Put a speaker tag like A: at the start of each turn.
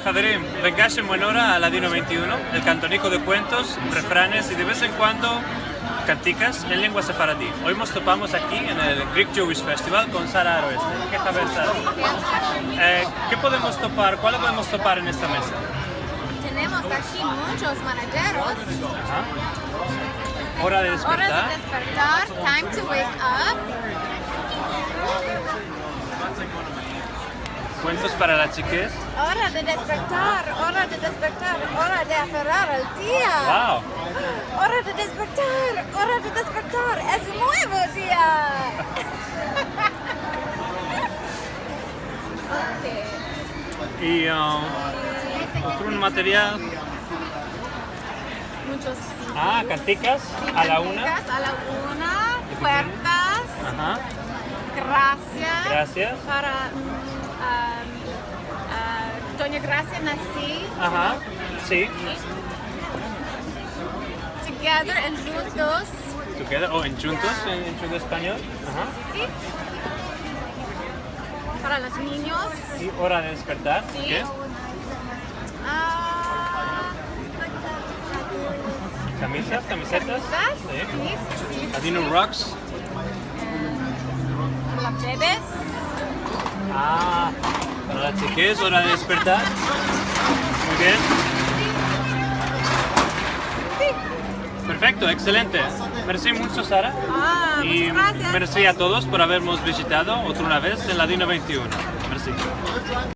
A: חברים, vengáis en buena hora a Ladino 21, el cantonico de cuentos, refranes y de vez en cuando canticas en lengua sefaradí. Hoy nos topamos aquí en el Greek Jewish Festival con Sara Aroeste. ¿Qué saber, Sara? ¿Qué podemos topar? ¿Cuál podemos topar en esta mesa?
B: Tenemos aquí muchos manaderos.
A: Hora de despertar.
B: Hora de despertar. Time to wake up.
A: Cuentos para las chiques.
B: Hora de despertar. Hora de despertar. Hora de aferrar al día.
A: ¡Wow!
B: Hora de despertar. Hora de despertar. Es un nuevo día.
A: Y otro material.
B: Muchos.
A: Canticas a la una.
B: A la una. Puertas.
A: Ajá.
B: Gracias.
A: Gracias.
B: Para Doña Gracia nací.
A: Ajá. Sí.
B: Together and juntos.
A: Together. En juntos, en junto español. Ajá.
B: Sí. Para los niños.
A: Y hora de despertar.
B: Sí.
A: ¿Qué? Camisetas.
B: Camisas.
A: Sí. Ladino Rocks.
B: Para los bebés.
A: Para las chiques, hora de despertar. Muy bien.
B: Sí.
A: Perfecto, excelente. Merci mucho, Sara. Y
B: muchas gracias.
A: merci a todos por habernos visitado otra una vez en Ladino 21. Merci.